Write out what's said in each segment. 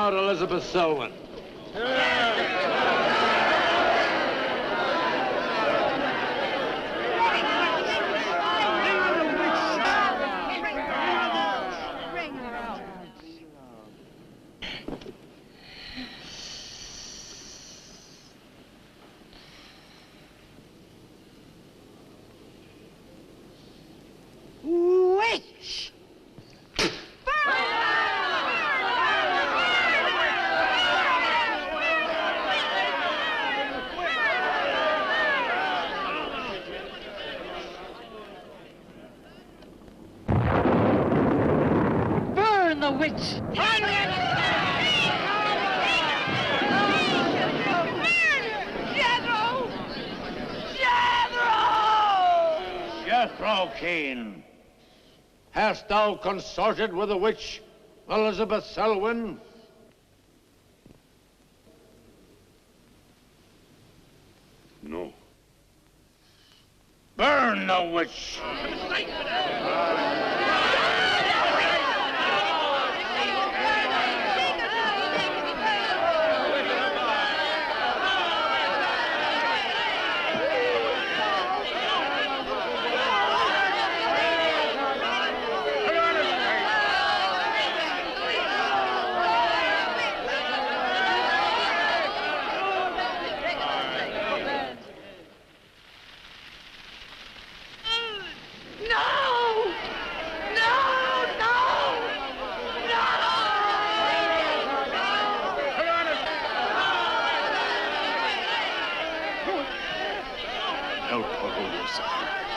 out Elizabeth Selwyn. Witch! Burn the witch! Jethro Keen, hast thou consorted with the witch Elizabeth Selwyn? No. Burn the witch!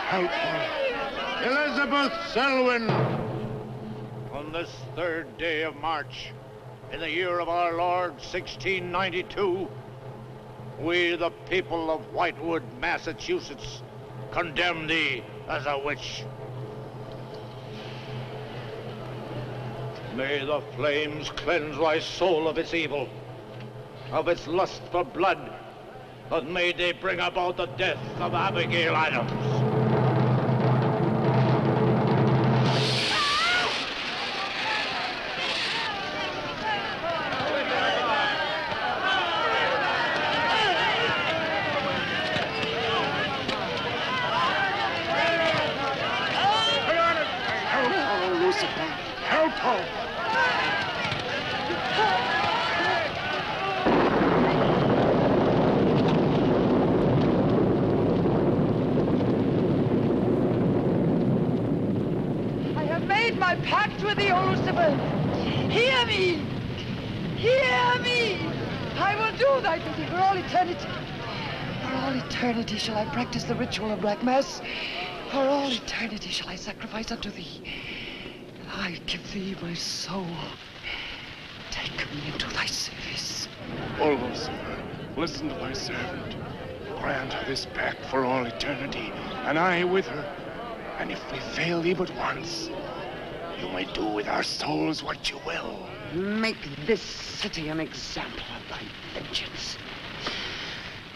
Help her. Elizabeth Selwyn, on this 3rd day of March, in the year of our Lord, 1692, we, the people of Whitewood, Massachusetts, condemn thee as a witch. May the flames cleanse thy soul of its evil, of its lust for blood, but may they bring about the death of Abigail Adams. Help her! I have made my pact with the Elizabeth. Hear me! Hear me! I will do thy bidding for all eternity. For all eternity shall I practice the ritual of Black Mass. For all eternity shall I sacrifice unto thee. I give thee my soul. Take me into thy service. Almost, listen to thy servant. Grant her this pact for all eternity, and I with her. And if we fail thee but once, you may do with our souls what you will. Make this city an example of thy vengeance.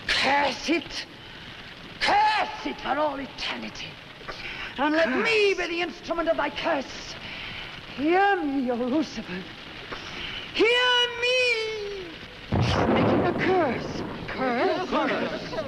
Curse it! Curse it for all eternity! And let me be the instrument of thy curse. Hear me, O Lucifer. Hear me! She's making a curse. Curse? Curse.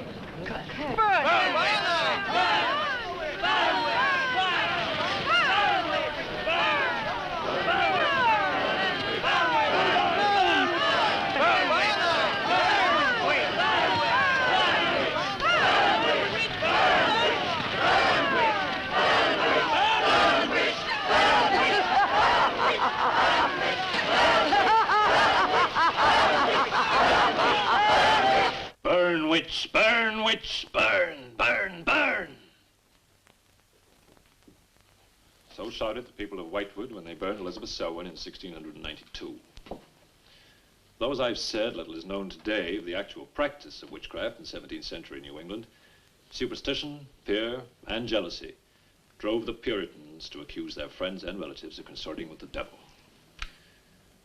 Burn, witch, burn, witch, burn, burn, burn. So shouted the people of Whitewood when they burned Elizabeth Selwyn in 1692. Though, as I've said, little is known today of the actual practice of witchcraft in 17th century New England, superstition, fear, and jealousy drove the Puritans to accuse their friends and relatives of consorting with the devil.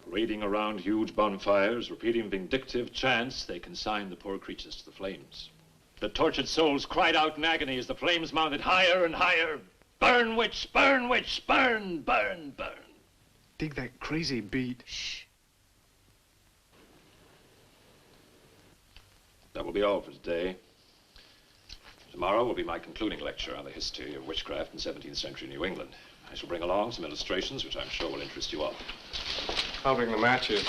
Raiding around huge bonfires, repeating vindictive chants, they consigned the poor creatures to the flames. The tortured souls cried out in agony as the flames mounted higher and higher. Burn, witch, burn, witch, burn, burn, burn. Dig that crazy beat. Shh. That will be all for today. Tomorrow will be my concluding lecture on the history of witchcraft in 17th century New England. I shall bring along some illustrations which I'm sure will interest you all. I'll bring the matches.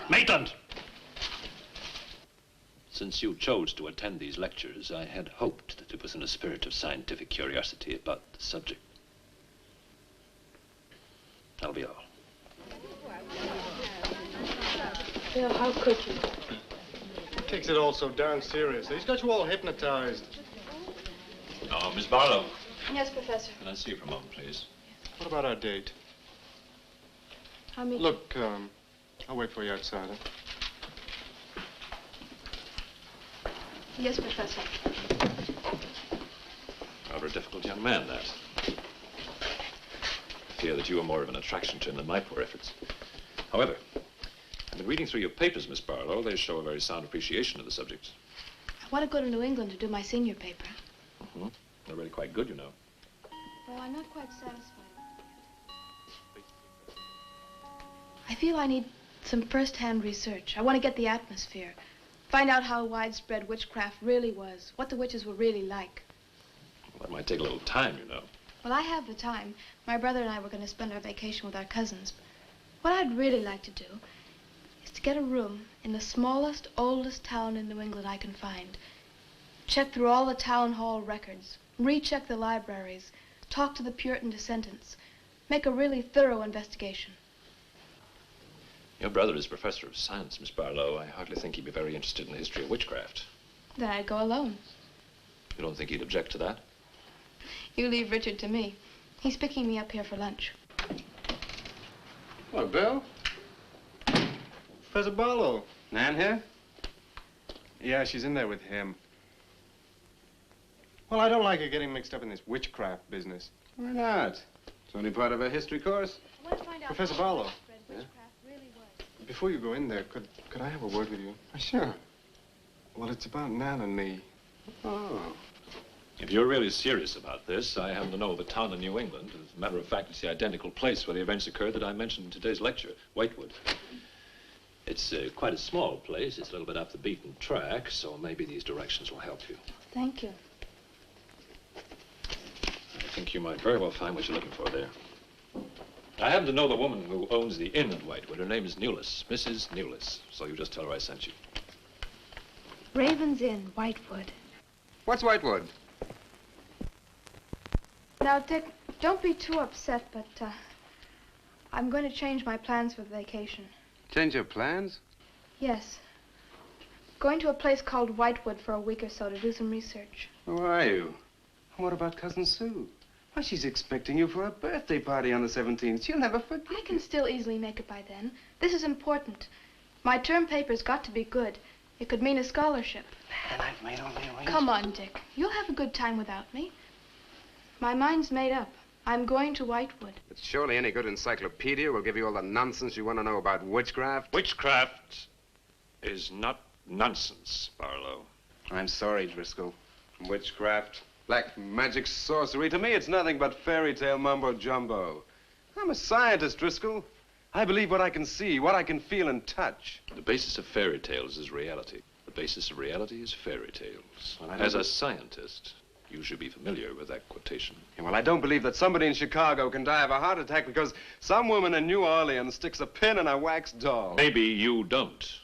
Maitland! Since you chose to attend these lectures, I had hoped that it was in a spirit of scientific curiosity about the subject. That'll be all. Bill, how could you? He takes it all so darn seriously. He's got you all hypnotized. Oh, Miss Barlow. Yes, Professor. Can I see you for a moment, please? What about our date? I'll meet Look, I'll wait for you outside, huh? Yes, Professor. Rather a difficult young man, that. I fear that you are more of an attraction to him than my poor efforts. However, I've been reading through your papers, Miss Barlow. They show a very sound appreciation of the subject. I want to go to New England to do my senior paper. Mm-hmm. They're really quite good, you know. Well, I'm not quite satisfied. I feel I need some first-hand research. I want to get the atmosphere. Find out how widespread witchcraft really was, what the witches were really like. Well, that might take a little time, you know. Well, I have the time. My brother and I were going to spend our vacation with our cousins. What I'd really like to do is to get a room in the smallest, oldest town in New England I can find. Check through all the town hall records, recheck the libraries, talk to the Puritan descendants, make a really thorough investigation. Your brother is professor of science, Miss Barlow. I hardly think he'd be very interested in the history of witchcraft. Then I'd go alone. You don't think he'd object to that? You leave Richard to me. He's picking me up here for lunch. Hello, Bill. Professor Barlow. Nan here? Yeah, she's in there with him. Well, I don't like her getting mixed up in this witchcraft business. Why not? It's only part of a history course. I want to find out Professor how Barlow. widespread witchcraft really was. Before you go in there, could I have a word with you? Sure. Well, it's about Nan and me. Oh. If you're really serious about this, I happen to know of a town in New England. As a matter of fact, it's the identical place where the events occurred that I mentioned in today's lecture, Whitewood. It's quite a small place. It's a little bit off the beaten track, so maybe these directions will help you. Thank you. I think you might very well find what you're looking for there. I happen to know the woman who owns the inn at Whitewood. Her name is Newless, Mrs. Newless. So you just tell her I sent you. Raven's Inn, Whitewood. What's Whitewood? Now, Dick, don't be too upset, but I'm going to change my plans for the vacation. Change your plans? Yes. Going to a place called Whitewood for a week or so to do some research. Who are you? And what about Cousin Sue? Why, she's expecting you for a birthday party on the 17th. She'll never forget. I can still easily make it by then. This is important. My term paper's got to be good. It could mean a scholarship. And I've made all the arrangements. Come on, Dick. You'll have a good time without me. My mind's made up. I'm going to Whitewood. But surely any good encyclopedia will give you all the nonsense you want to know about witchcraft. Witchcraft is not nonsense, Barlow. I'm sorry, Driscoll. Witchcraft, black magic, sorcery. To me, it's nothing but fairy tale mumbo-jumbo. I'm a scientist, Driscoll. I believe what I can see, what I can feel and touch. The basis of fairy tales is reality. The basis of reality is fairy tales. Well, As a scientist, you should be familiar with that quotation. Yeah, well, I don't believe that somebody in Chicago can die of a heart attack because some woman in New Orleans sticks a pin in a wax doll. Maybe you don't,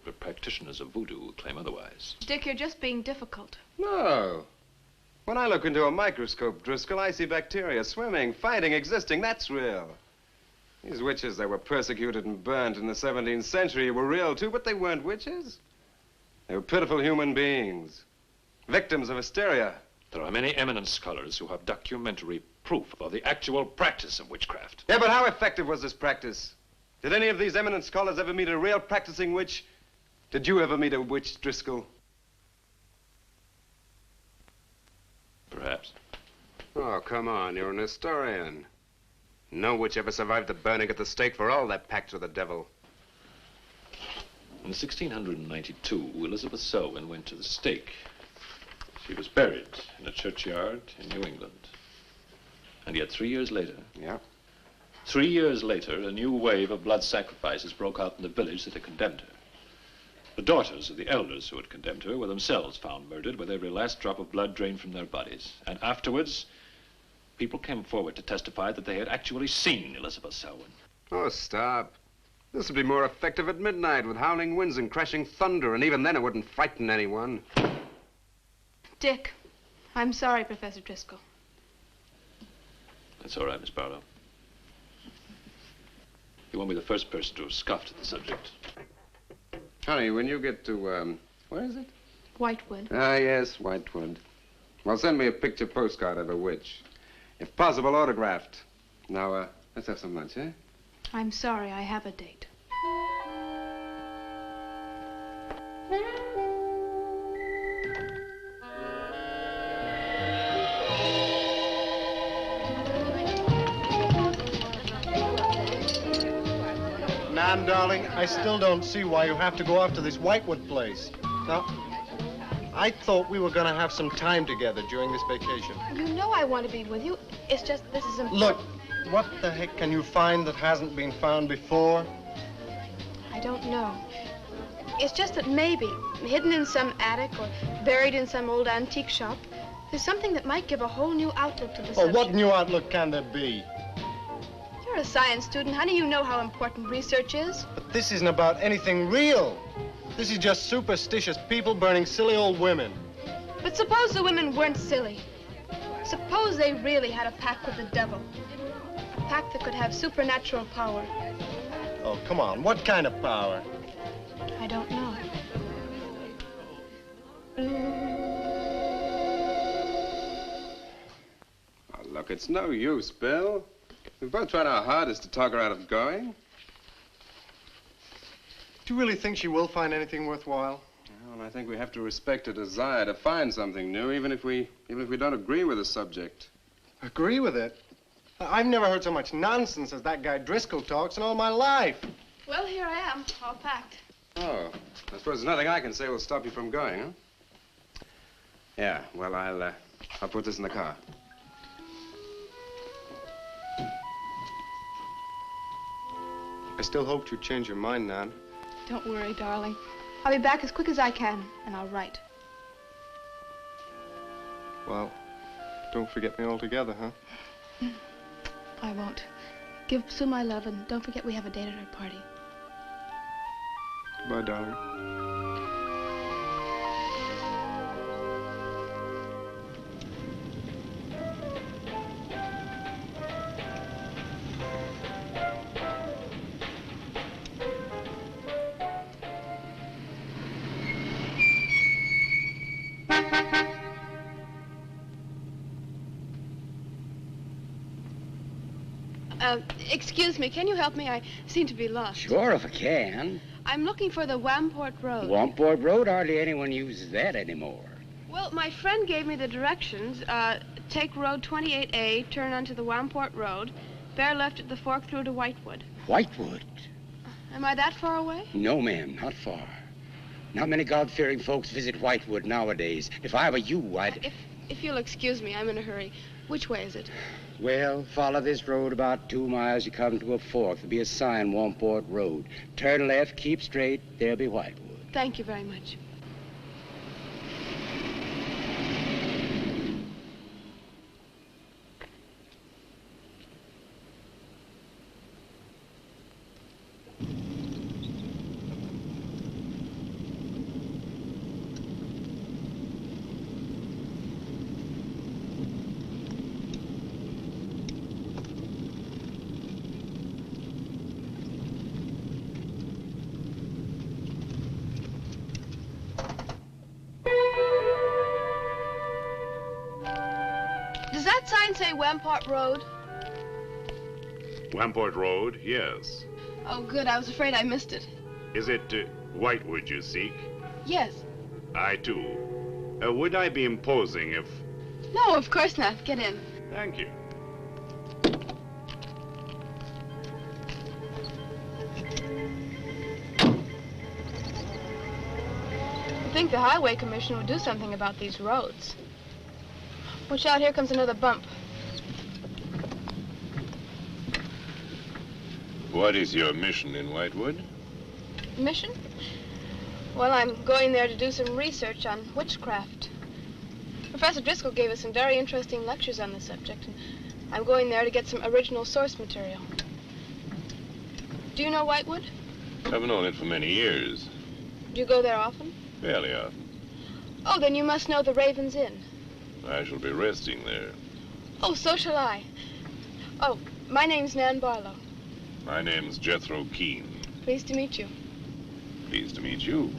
but practitioners of voodoo claim otherwise. Dick, you're just being difficult. No. When I look into a microscope, Driscoll, I see bacteria swimming, fighting, existing. That's real. These witches that were persecuted and burnt in the 17th century were real, too, but they weren't witches. They were pitiful human beings, victims of hysteria. There are many eminent scholars who have documentary proof of the actual practice of witchcraft. Yeah, but how effective was this practice? Did any of these eminent scholars ever meet a real practicing witch? Did you ever meet a witch, Driscoll? Perhaps. Oh, come on, you're an historian. No witch ever survived the burning at the stake for all that pact with the devil. In 1692, Elizabeth Selwyn went to the stake. She was buried in a churchyard in New England. And yet 3 years later... Yeah? 3 years later, a new wave of blood sacrifices broke out in the village that had condemned her. The daughters of the elders who had condemned her were themselves found murdered with every last drop of blood drained from their bodies. And afterwards, people came forward to testify that they had actually seen Elizabeth Selwyn. Oh, stop. This would be more effective at midnight with howling winds and crashing thunder, and even then it wouldn't frighten anyone. Dick, I'm sorry, Professor Driscoll. That's all right, Miss Barlow. You won't be the first person to have scoffed at the subject. Honey, when you get to, where is it? Whitewood. Ah, yes, Whitewood. Well, send me a picture postcard of a witch. If possible, autographed. Now, let's have some lunch, eh? I'm sorry, I have a date. Nan, darling, I still don't see why you have to go off to this Whitewood place. Now, I thought we were going to have some time together during this vacation. You know I want to be with you. It's just this is important. Look, what the heck can you find that hasn't been found before? I don't know. It's just that maybe, hidden in some attic or buried in some old antique shop, there's something that might give a whole new outlook to the subject. Oh, what new outlook can there be? You're a science student, honey. You know how important research is. But this isn't about anything real. This is just superstitious people burning silly old women. But suppose the women weren't silly. Suppose they really had a pact with the devil. A pact that could have supernatural power. Oh, come on. What kind of power? I don't know. Oh, look, it's no use, Bill. We've both tried our hardest to talk her out of going. Do you really think she will find anything worthwhile? Well, I think we have to respect her desire to find something new, even if we don't agree with the subject. Agree with it? I've never heard so much nonsense as that guy Driscoll talks in all my life. Well, here I am, all packed. Oh, I suppose there's nothing I can say will stop you from going, huh? Yeah, well, I'll put this in the car. I still hoped you'd change your mind, Nan. Don't worry, darling. I'll be back as quick as I can, and I'll write. Well, don't forget me altogether, huh? I won't. Give Sue my love, and don't forget we have a date at her party. Goodbye, darling. Excuse me, can you help me? I seem to be lost. Sure, if I can. I'm looking for the Wamport Road. Wamport Road, hardly anyone uses that anymore. Well, my friend gave me the directions. Take Road 28A, turn onto the Wamport Road, bear left at the fork through to Whitewood. Whitewood? Am I that far away? No, ma'am, not far. Not many God-fearing folks visit Whitewood nowadays. If I were you, I'd... If you'll excuse me, I'm in a hurry. Which way is it? Well, follow this road about 2 miles. You come to a fork. There'll be a sign, Wamport Road. Turn left, keep straight. There'll be Whitewood. Thank you very much. Does that sign say Wamport Road? Wamport Road, yes. Oh, good. I was afraid I missed it. Is it Whitewood you seek? Yes. I, too. Would I be imposing if... No, of course not. Get in. Thank you. I think the Highway Commission would do something about these roads. Watch out, here comes another bump. What is your mission in Whitewood? Mission? Well, I'm going there to do some research on witchcraft. Professor Driscoll gave us some very interesting lectures on the subject, and I'm going there to get some original source material. Do you know Whitewood? I've known it for many years. Do you go there often? Fairly often. Oh, then you must know the Raven's Inn. I shall be resting there. Oh, so shall I. Oh, my name's Nan Barlow. My name's Jethro Keene. Pleased to meet you. Pleased to meet you.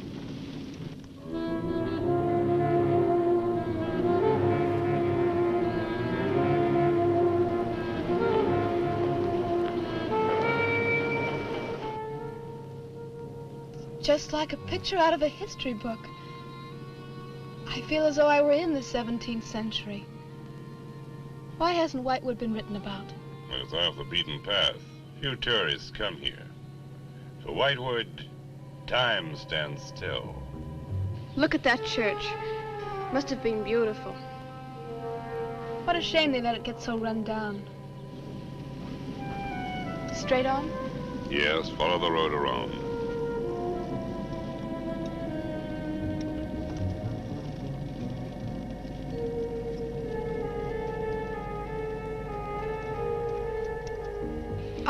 Just like a picture out of a history book. I feel as though I were in the 17th century. Why hasn't Whitewood been written about? It's off the beaten path. Few tourists come here. For Whitewood, time stands still. Look at that church. Must have been beautiful. What a shame they let it get so run down. Straight on? Yes, follow the road around.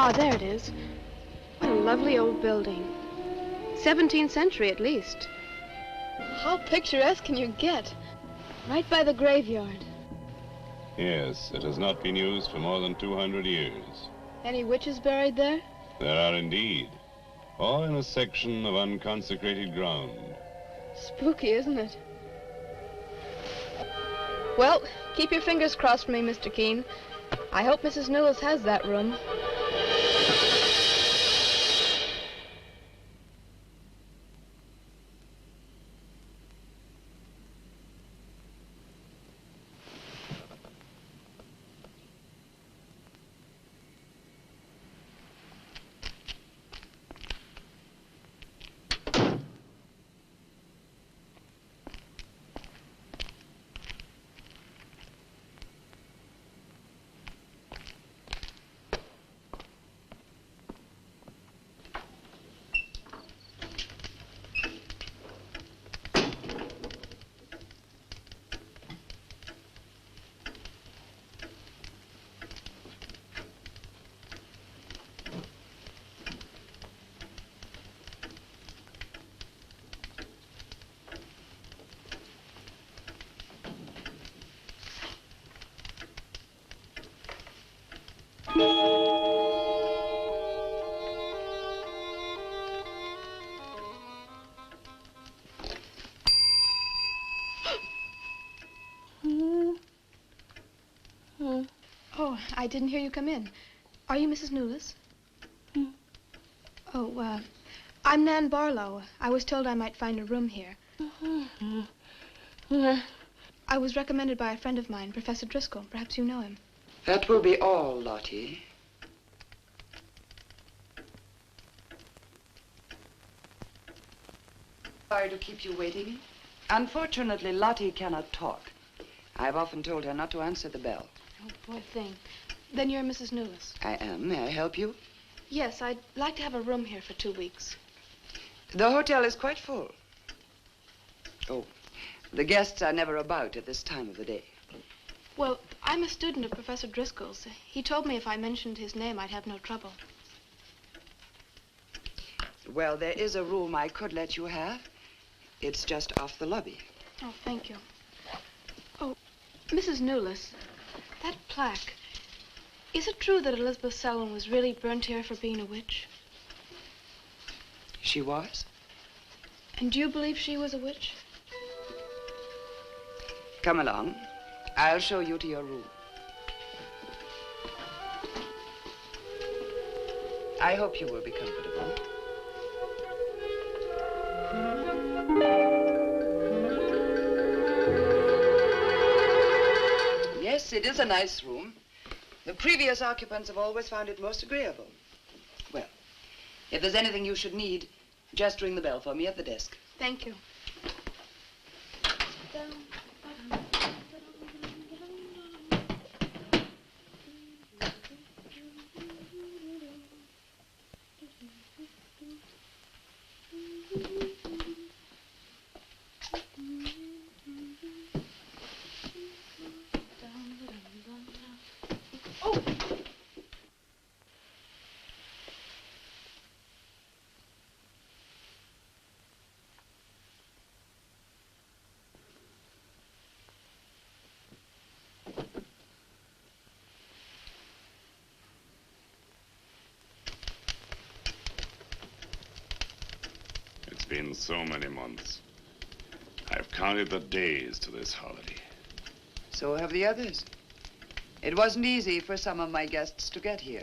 Ah, there it is. What a lovely old building. 17th century at least. How picturesque can you get? Right by the graveyard. Yes, it has not been used for more than 200 years. Any witches buried there? There are indeed. All in a section of unconsecrated ground. Spooky, isn't it? Well, keep your fingers crossed for me, Mr. Keene. I hope Mrs. Newell has that room. Oh, I didn't hear you come in. Are you Mrs. Newless? Oh, I'm Nan Barlow. I was told I might find a room here. I was recommended by a friend of mine, Professor Driscoll. Perhaps you know him. That will be all, Lottie. Sorry to keep you waiting. Unfortunately, Lottie cannot talk. I've often told her not to answer the bell. Oh, poor thing. Then you're Mrs. Newless. I am. May I help you? Yes, I'd like to have a room here for 2 weeks. The hotel is quite full. Oh, the guests are never about at this time of the day. Well, I'm a student of Professor Driscoll's. He told me if I mentioned his name, I'd have no trouble. Well, there is a room I could let you have. It's just off the lobby. Oh, thank you. Oh, Mrs. Newless, that plaque. Is it true that Elizabeth Selwyn was really burnt here for being a witch? She was? And do you believe she was a witch? Come along. I'll show you to your room. I hope you will be comfortable. Yes, it is a nice room. The previous occupants have always found it most agreeable. Well, if there's anything you should need, just ring the bell for me at the desk. Thank you. been so many months. I've counted the days to this holiday. So have the others. It wasn't easy for some of my guests to get here.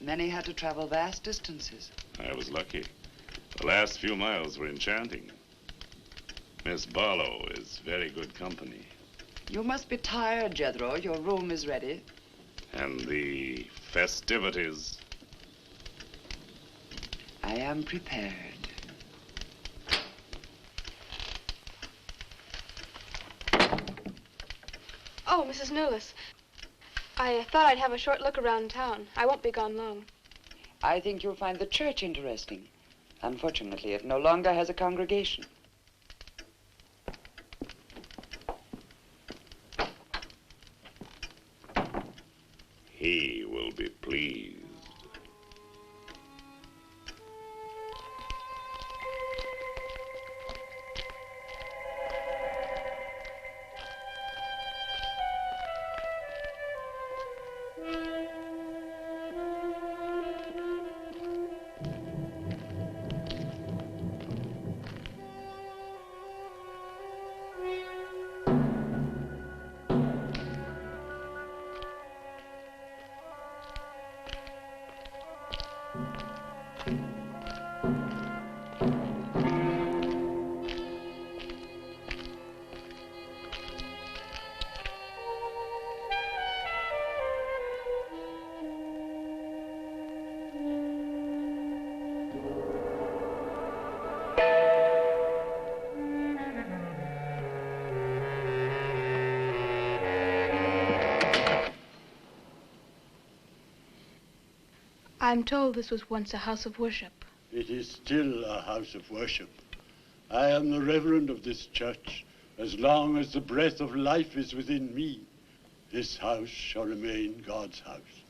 Many had to travel vast distances. I was lucky. The last few miles were enchanting. Miss Barlow is very good company. You must be tired, Jethro. Your room is ready. And the festivities. I am prepared. Oh, Mrs. Newless. I thought I'd have a short look around town. I won't be gone long. I think you'll find the church interesting. Unfortunately, it no longer has a congregation. He will be pleased. I'm told this was once a house of worship. It is still a house of worship. I am the reverend of this church. As long as the breath of life is within me, this house shall remain God's house.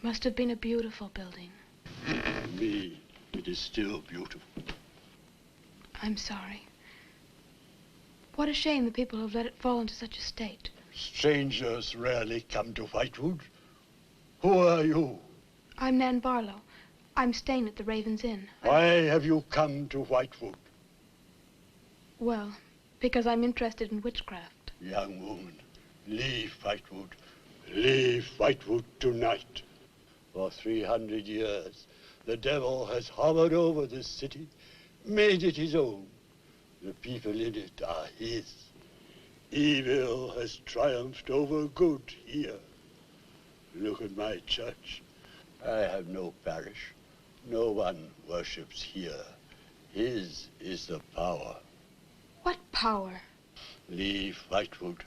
Must have been a beautiful building. For me, it is still beautiful. I'm sorry. What a shame the people have let it fall into such a state. Strangers rarely come to Whitewood. Who are you? I'm Nan Barlow. I'm staying at the Raven's Inn. Why have you come to Whitewood? Well, because I'm interested in witchcraft. Young woman, leave Whitewood. Leave Whitewood tonight. For 300 years, the devil has hovered over this city, made it his own. The people in it are his. Evil has triumphed over good here. Look at my church. I have no parish. No one worships here. His is the power. What power? Leave Whitewood.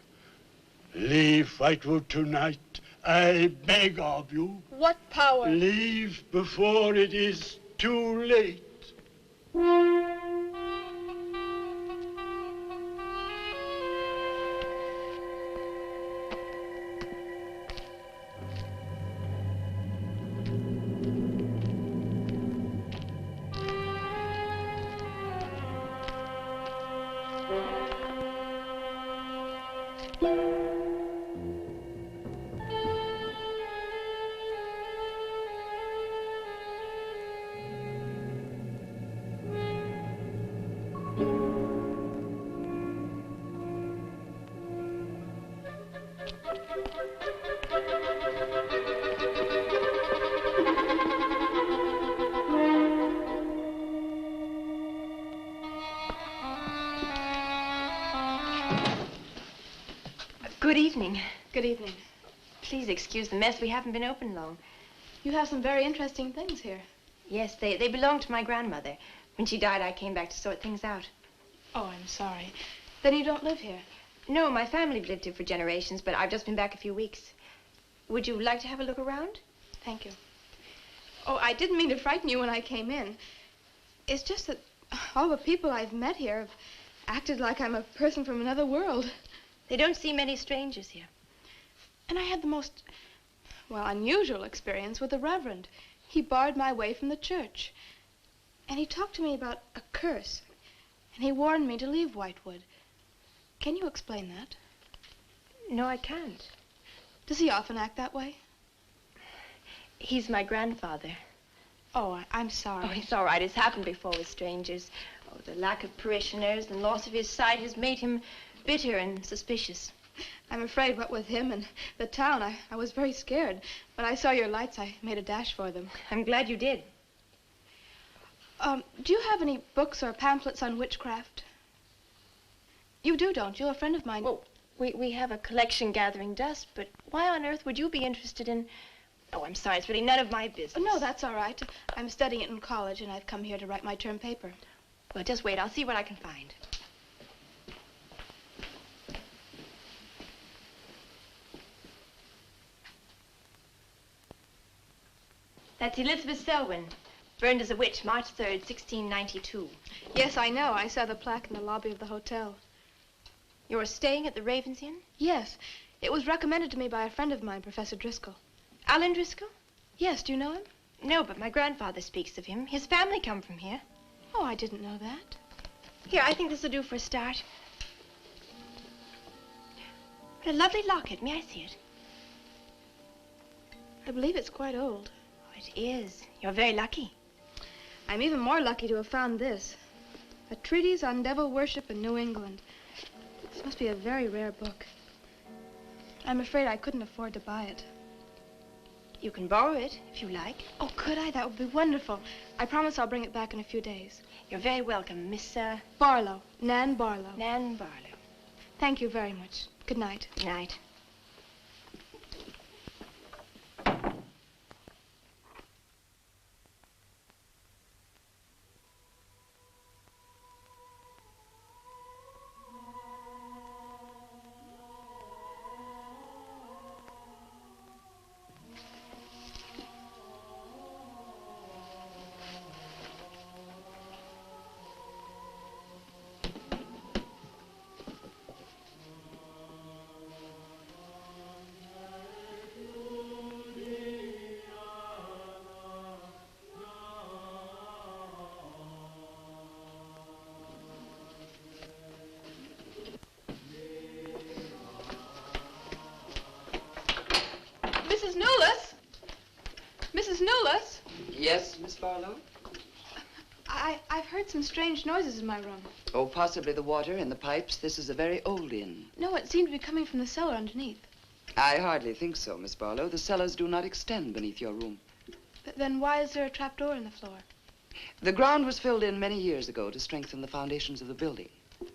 Leave Whitewood tonight. I beg of you. What power? Leave before it is too late. Good evening. Good evening. Please excuse the mess. We haven't been open long. You have some very interesting things here. Yes, they belonged to my grandmother. When she died, I came back to sort things out. Oh, I'm sorry. Then you don't live here? No, my family lived here for generations, but I've just been back a few weeks. Would you like to have a look around? Thank you. Oh, I didn't mean to frighten you when I came in. It's just that all the people I've met here have acted like I'm a person from another world. They don't see many strangers here. And I had the most, well, unusual experience with the Reverend. He barred my way from the church. And he talked to me about a curse. And he warned me to leave Whitewood. Can you explain that? No, I can't. Does he often act that way? He's my grandfather. Oh, I'm sorry. Oh, it's all right. It's happened before with strangers. Oh, the lack of parishioners and loss of his sight has made him bitter and suspicious. I'm afraid what with him and the town, I was very scared. When I saw your lights, I made a dash for them. I'm glad you did. Do you have any books or pamphlets on witchcraft? You do, don't you? A friend of mine... Well, we have a collection gathering dust, but why on earth would you be interested in... Oh, I'm sorry. It's really none of my business. No, that's all right. I'm studying it in college, and I've come here to write my term paper. Well, just wait. I'll see what I can find. That's Elizabeth Selwyn, burned as a witch, March 3rd, 1692. Yes, I know. I saw the plaque in the lobby of the hotel. You're staying at the Ravens Inn? Yes. It was recommended to me by a friend of mine, Professor Driscoll. Alan Driscoll? Yes, do you know him? No, but my grandfather speaks of him. His family come from here. Oh, I didn't know that. Here, I think this will do for a start. What a lovely locket. May I see it? I believe it's quite old. It is. You're very lucky. I'm even more lucky to have found this. A treatise on devil worship in New England. This must be a very rare book. I'm afraid I couldn't afford to buy it. You can borrow it, if you like. Oh, could I? That would be wonderful. I promise I'll bring it back in a few days. You're very welcome, Miss, Barlow. Nan Barlow. Nan Barlow. Thank you very much. Good night. Good night. Mrs. Newless? Mrs. Newless? Yes, Miss Barlow? I've heard some strange noises in my room. Oh, possibly the water and the pipes. This is a very old inn. No, it seemed to be coming from the cellar underneath. I hardly think so, Miss Barlow. The cellars do not extend beneath your room. But then why is there a trapdoor in the floor? The ground was filled in many years ago to strengthen the foundations of the building.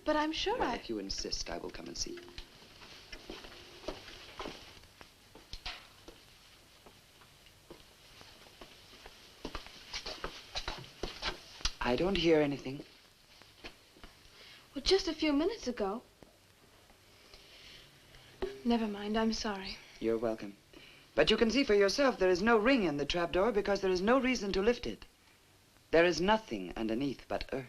But I'm sure Well, if you insist, I will come and see. I don't hear anything. Well, just a few minutes ago. Never mind, I'm sorry. You're welcome. But you can see for yourself there is no ring in the trapdoor because there is no reason to lift it. There is nothing underneath but earth.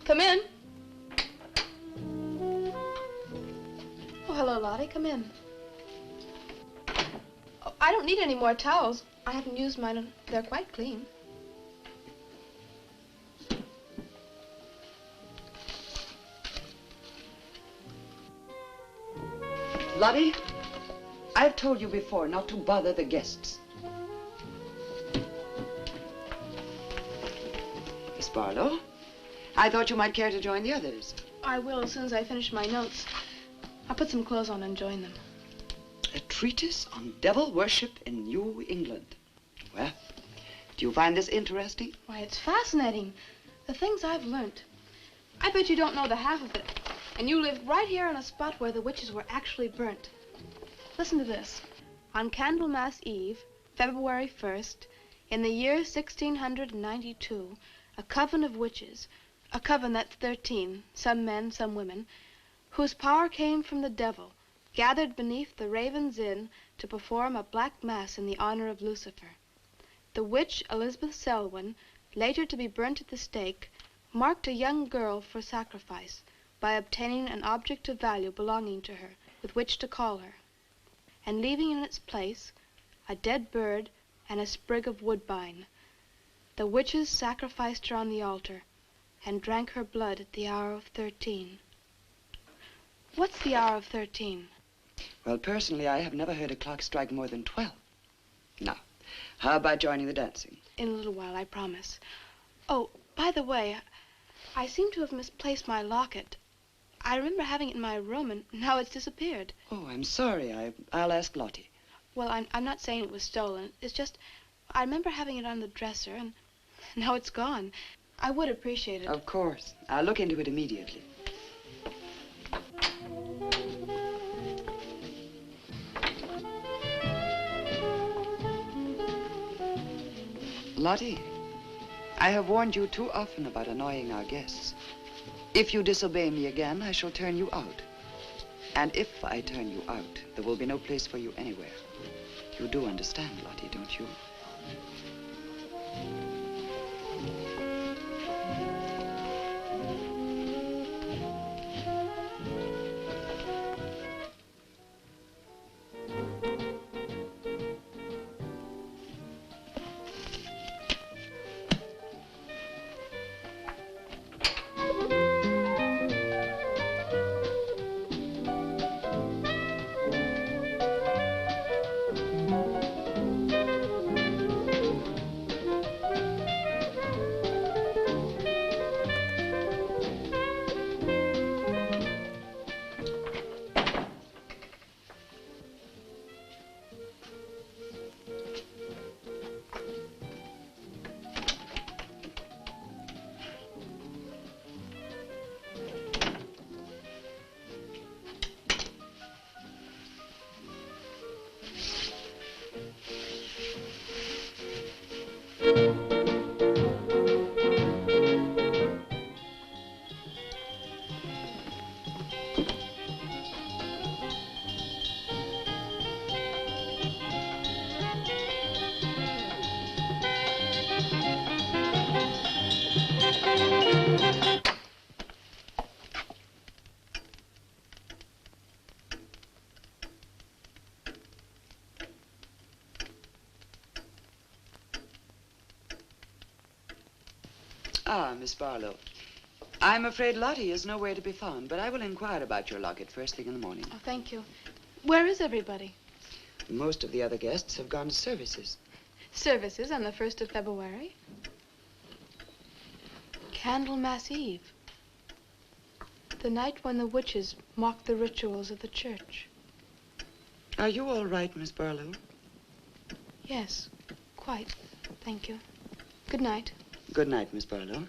Come in. Oh, hello, Lottie. Come in. Oh, I don't need any more towels. I haven't used mine, and they're quite clean. Lottie, I've told you before not to bother the guests. Miss Barlow, I thought you might care to join the others. I will as soon as I finish my notes. I'll put some clothes on and join them. A treatise on devil worship in New England. Well, do you find this interesting? Why, it's fascinating. The things I've learned. I bet you don't know the half of it. And you lived right here on a spot where the witches were actually burnt. Listen to this. On Candlemas Eve, February 1st, in the year 1692, a coven of witches, a coven that's 13, some men, some women, whose power came from the devil, gathered beneath the Raven's Inn to perform a black mass in the honor of Lucifer. The witch Elizabeth Selwyn, later to be burnt at the stake, marked a young girl for sacrifice by obtaining an object of value belonging to her with which to call her, and leaving in its place a dead bird and a sprig of woodbine. The witches sacrificed her on the altar and drank her blood at the hour of 13. What's the hour of 13? Well, personally, I have never heard a clock strike more than 12. Now, how about joining the dancing? In a little while, I promise. Oh, by the way, I seem to have misplaced my locket. I remember having it in my room, and now it's disappeared. Oh, I'm sorry. I'll ask Lottie. Well, I'm not saying it was stolen. It's just, I remember having it on the dresser, and now it's gone. I would appreciate it. Of course. I'll look into it immediately. Lottie, I have warned you too often about annoying our guests. If you disobey me again, I shall turn you out. And if I turn you out, there will be no place for you anywhere. You do understand, Lottie, don't you? Ah, Miss Barlow. I'm afraid Lottie is nowhere to be found, but I will inquire about your locket first thing in the morning. Oh, thank you. Where is everybody? Most of the other guests have gone to services. Services on the 1st of February? Candlemas Eve. The night when the witches mocked the rituals of the church. Are you all right, Miss Barlow? Yes, quite. Thank you. Good night. Good night, Miss Barlow.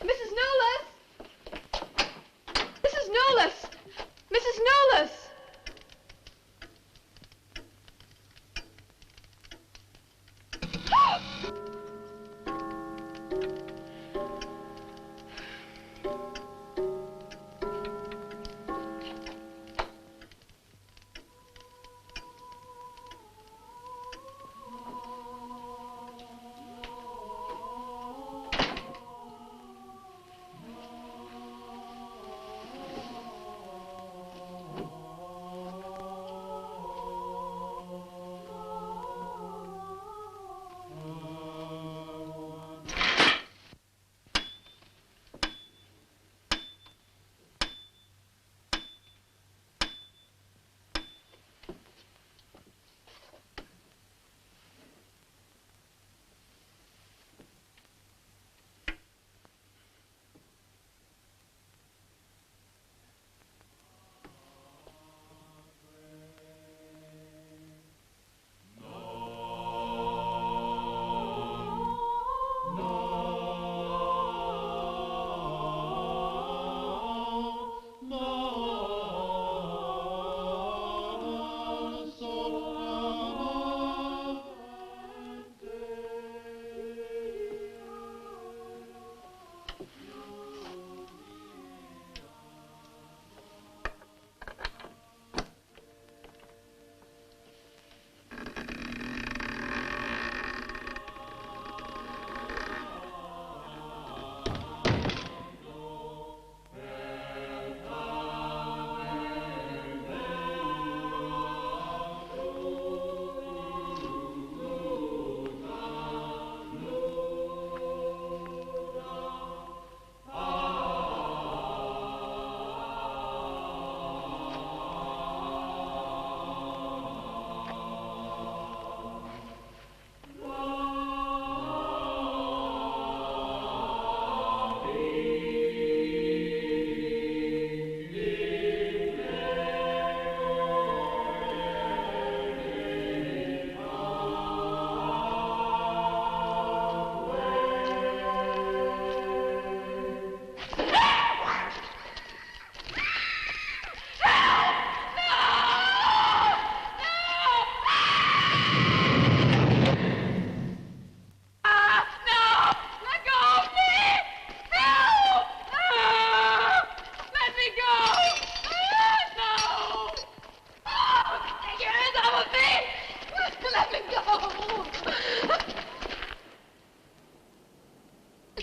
Mrs. Knowles! Mrs. Knowles! Mrs. Knowles!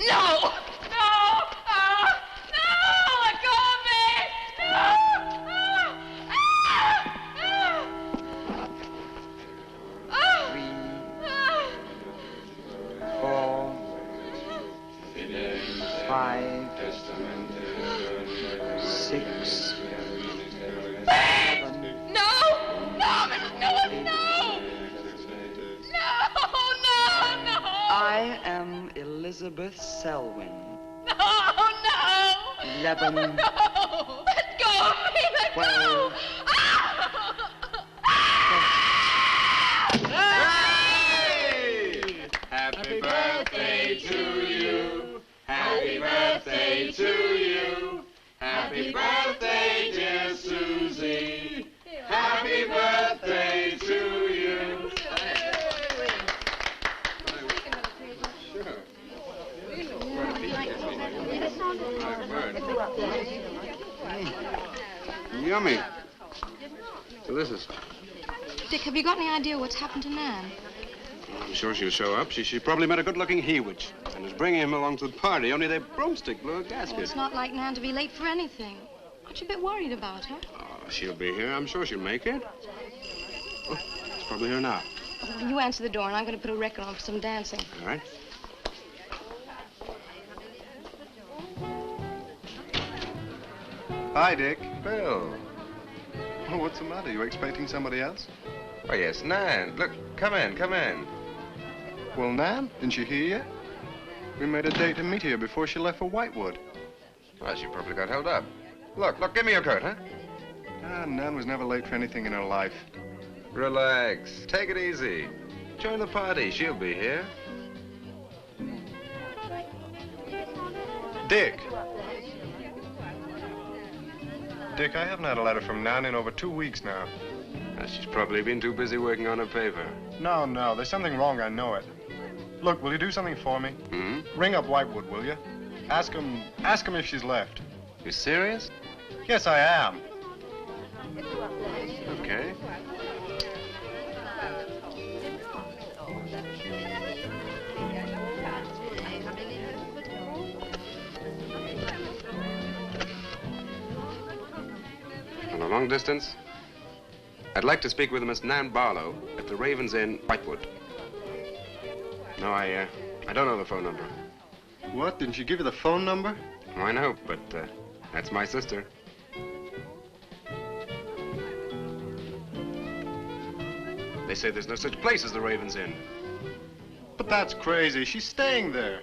No! No! No! Let go of me! No! Five, 6, No! No, Mrs. Newell, no! No! No! No! I am Elizabeth Selwyn. No! No! 11. No! Let go of me! Let 12. go! Happy birthday to you. Happy birthday to you. Happy birthday, dear Susie. Happy birthday to you. Yummy. Delicious. Dick, have you got any idea what's happened to Nan? I'm sure she'll show up. She probably met a good-looking he-witch and is bringing him along to the party, only their broomstick blew a gasket. Oh, it's not like Nan to be late for anything. Aren't you a bit worried about her? Oh, she'll be here. I'm sure she'll make it. Oh, it's probably her now. Oh, you answer the door, and I'm going to put a record on for some dancing. All right. Hi, Dick. Bill. Oh, what's the matter? You expecting somebody else? Oh, yes, Nan. Look, come in, come in. Well, Nan, didn't she hear you? We made a date to meet here before she left for Whitewood. Well, she probably got held up. Look, give me your coat, huh? Ah, Nan was never late for anything in her life. Relax. Take it easy. Join the party. She'll be here. Dick. Dick, I haven't had a letter from Nan in over 2 weeks now. She's probably been too busy working on her paper. No, there's something wrong, I know it. Look, will you do something for me? Hmm? Ring up Whitewood, will you? Ask him if she's left. You serious? Yes, I am. Okay. On a long distance, I'd like to speak with Miss Nan Barlow at the Raven's Inn, Whitewood. No, I don't know the phone number. What? Didn't she give you the phone number? Oh, I know, but that's my sister. They say there's no such place as the Raven's Inn. But that's crazy. She's staying there.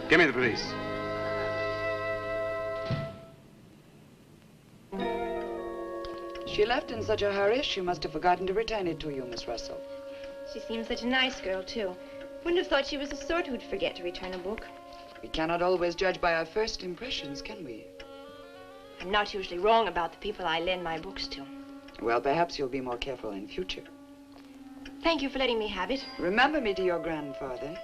Give me the police. She left in such a hurry, she must have forgotten to return it to you, Miss Russell. She seems such a nice girl, too. Wouldn't have thought she was the sort who'd forget to return a book. We cannot always judge by our first impressions, can we? I'm not usually wrong about the people I lend my books to. Well, perhaps you'll be more careful in future. Thank you for letting me have it. Remember me to your grandfather.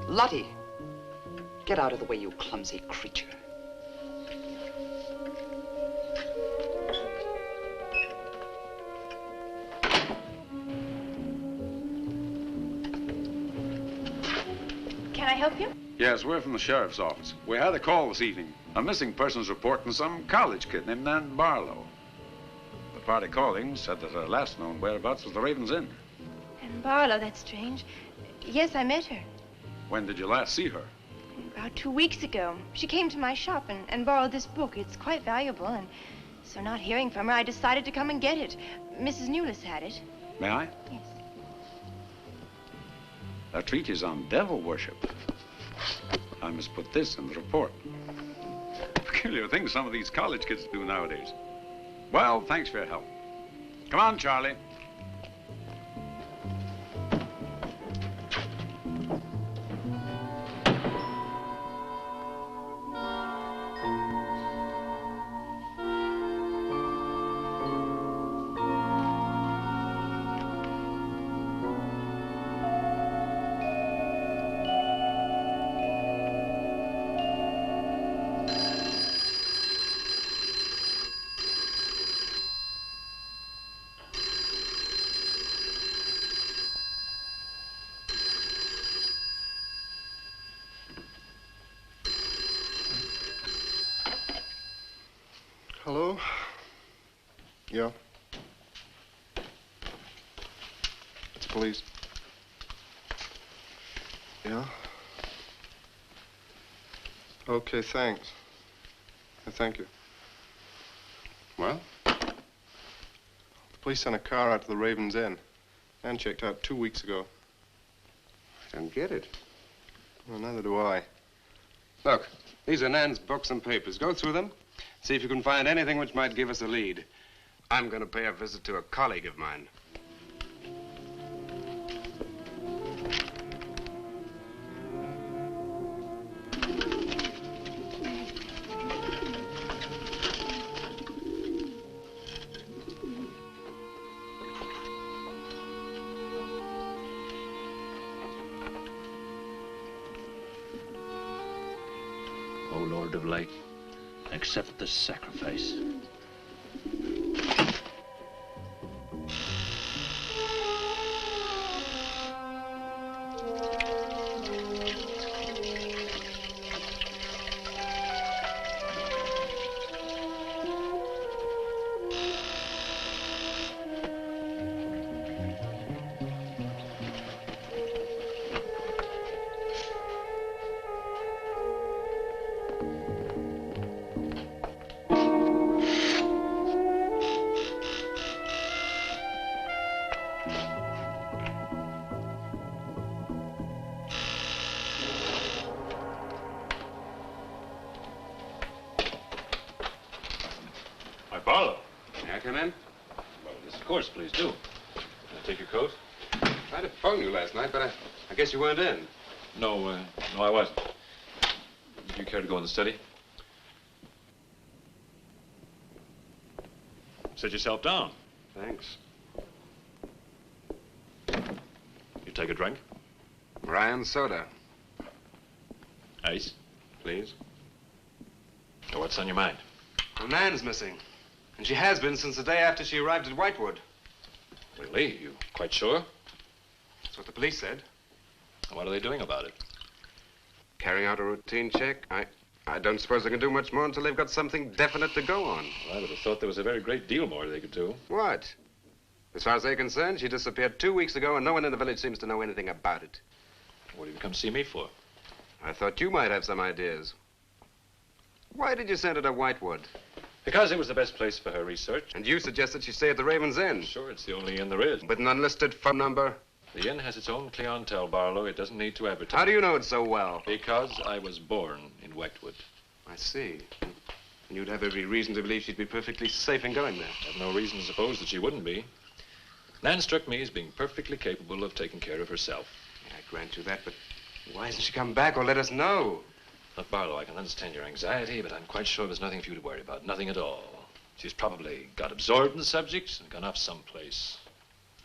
Lottie, get out of the way, you clumsy creature. Can I help you? Yes, we're from the sheriff's office. We had a call this evening. A missing persons report from some college kid named Nan Barlow. The party calling said that her last known whereabouts was the Raven's Inn. And Barlow, that's strange. Yes, I met her. When did you last see her? About 2 weeks ago. She came to my shop and borrowed this book. It's quite valuable, and so not hearing from her, I decided to come and get it. Mrs. Newless had it. May I? Yes. A treatise on devil worship. I must put this in the report. Peculiar things some of these college kids do nowadays. Well, thanks for your help. Come on, Charlie. Hello? Yeah? It's police. Yeah? Okay, thanks. Thank you. Well? The police sent a car out to the Raven's Inn. And checked out 2 weeks ago. I don't get it. Well, neither do I. Look, these are Nan's books and papers. Go through them. See if you can find anything which might give us a lead. I'm going to pay a visit to a colleague of mine. O Lord of Light, accept this sacrifice. Barlow. May I come in? Well, yes, of course, please do. Can I take your coat? I tried to phone you last night, but I guess you weren't in. No, no, I wasn't. Would you care to go in the study? Sit yourself down. Thanks. You take a drink? Ryan soda. Ice? Please. Now, what's on your mind? Well, Nan's missing. And she has been since the day after she arrived at Whitewood. Really? You quite sure? That's what the police said. What are they doing about it? Carrying out a routine check. I don't suppose they can do much more until they've got something definite to go on. Well, I would have thought there was a very great deal more they could do. What? As far as they're concerned, she disappeared 2 weeks ago and no one in the village seems to know anything about it. What have you come to see me for? I thought you might have some ideas. Why did you send her to Whitewood? Because it was the best place for her research. And you suggested she stay at the Raven's Inn. Sure, it's the only inn there is. With an unlisted phone number? The inn has its own clientele, Barlow. It doesn't need to advertise. How do you know it so well? Because I was born in Whitewood. I see. And you'd have every reason to believe she'd be perfectly safe in going there. I have no reason to suppose that she wouldn't be. Nan struck me as being perfectly capable of taking care of herself. Yeah, I grant you that, but why hasn't she come back or let us know? Look, Barlow, I can understand your anxiety, but I'm quite sure there's nothing for you to worry about. Nothing at all. She's probably got absorbed in the subject and gone off someplace.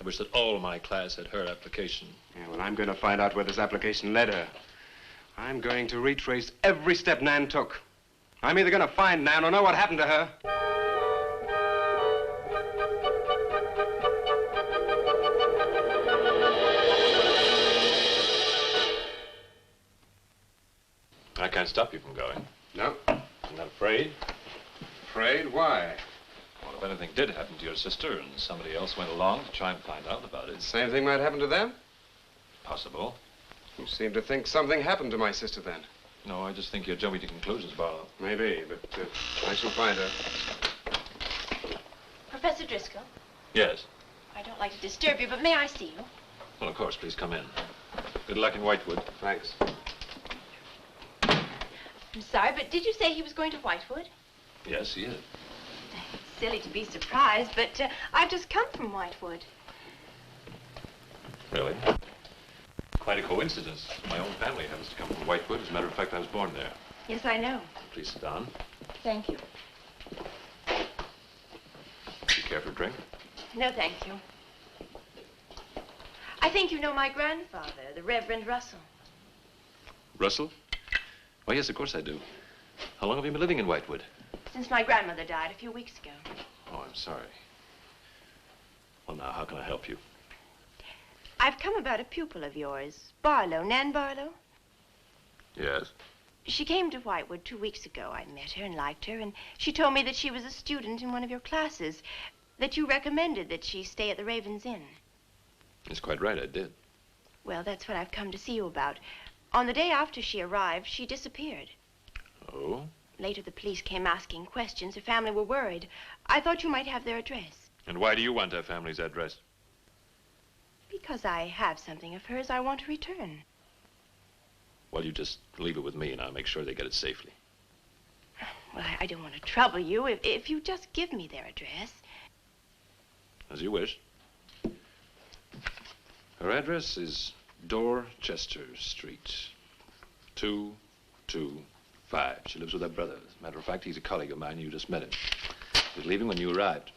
I wish that all my class had her application. Yeah, well, I'm going to find out where this application led her. I'm going to retrace every step Nan took. I'm either going to find Nan or know what happened to her. I can't stop you from going. No. I'm not afraid. Afraid? Why? Well, if anything did happen to your sister and somebody else went along to try and find out about it. Same thing might happen to them? Possible. You seem to think something happened to my sister then. No, I just think you're jumping to conclusions, Barlow. Maybe, but I shall find her. Professor Driscoll, Yes. I don't like to disturb you, but may I see you? Well, of course, please come in. Good luck in Whitewood. Thanks. I'm sorry, but did you say he was going to Whitewood? Yes, he is. It's silly to be surprised, but I've just come from Whitewood. Really? Quite a coincidence. My own family happens to come from Whitewood. As a matter of fact, I was born there. Yes, I know. Please sit down. Thank you. Do you care for a drink? No, thank you. I think you know my grandfather, the Reverend Russell. Russell? Oh, yes, of course I do. How long have you been living in Whitewood? Since my grandmother died a few weeks ago. Oh, I'm sorry. Well, now, how can I help you? I've come about a pupil of yours, Barlow, Nan Barlow. Yes. She came to Whitewood 2 weeks ago. I met her and liked her, and she told me that she was a student in one of your classes, that you recommended that she stay at the Raven's Inn. That's quite right, I did. Well, that's what I've come to see you about. On the day after she arrived, she disappeared. Oh? Later, the police came asking questions. Her family were worried. I thought you might have their address. And why do you want her family's address? Because I have something of hers I want to return. Well, you just leave it with me, and I'll make sure they get it safely. Well, I don't want to trouble you. If you just give me their address. As you wish. Her address is Dorchester Street, 225. She lives with her brother. As a matter of fact, he's a colleague of mine. You just met him. He was leaving when you arrived.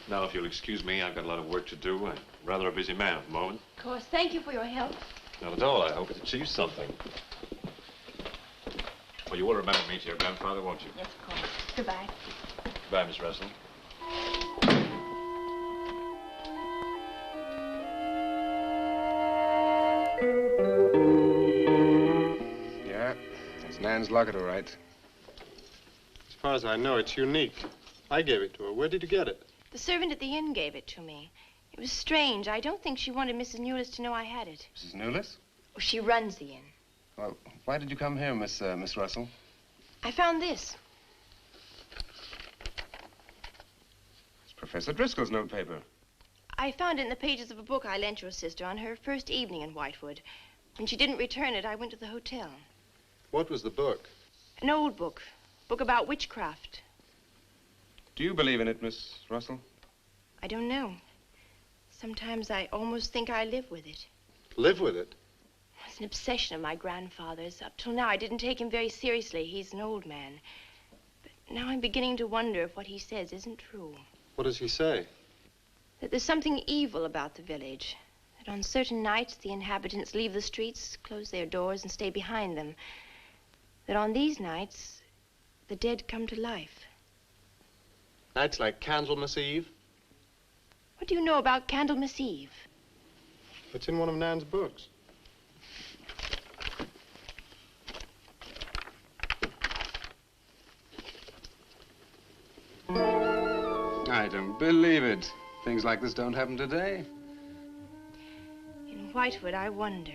Now, if you'll excuse me, I've got a lot of work to do. I'm rather a busy man at the moment. Of course. Thank you for your help. Not at all. I hope it achieves something. Well, you will remember me to your grandfather, won't you? Yes, of course. Goodbye. Goodbye, Miss Russell. Yeah, that's Nan's locket, all right. As far as I know, it's unique. I gave it to her. Where did you get it? The servant at the inn gave it to me. It was strange. I don't think she wanted Mrs. Newless to know I had it. Mrs. Newless? Oh, she runs the inn. Well, why did you come here, Miss Russell? I found this. It's Professor Driscoll's notepaper. I found it in the pages of a book I lent your sister on her first evening in Whitewood. When she didn't return it, I went to the hotel. What was the book? An old book. Book about witchcraft. Do you believe in it, Miss Russell? I don't know. Sometimes I almost think I live with it. Live with it? It's an obsession of my grandfather's. Up till now, I didn't take him very seriously. He's an old man. But now I'm beginning to wonder if what he says isn't true. What does he say? That there's something evil about the village. That on certain nights, the inhabitants leave the streets, close their doors, and stay behind them. That on these nights, the dead come to life. Nights like Candlemas Eve? What do you know about Candlemas Eve? It's in one of Nan's books. I don't believe it. Things like this don't happen today. In Whitewood, I wonder.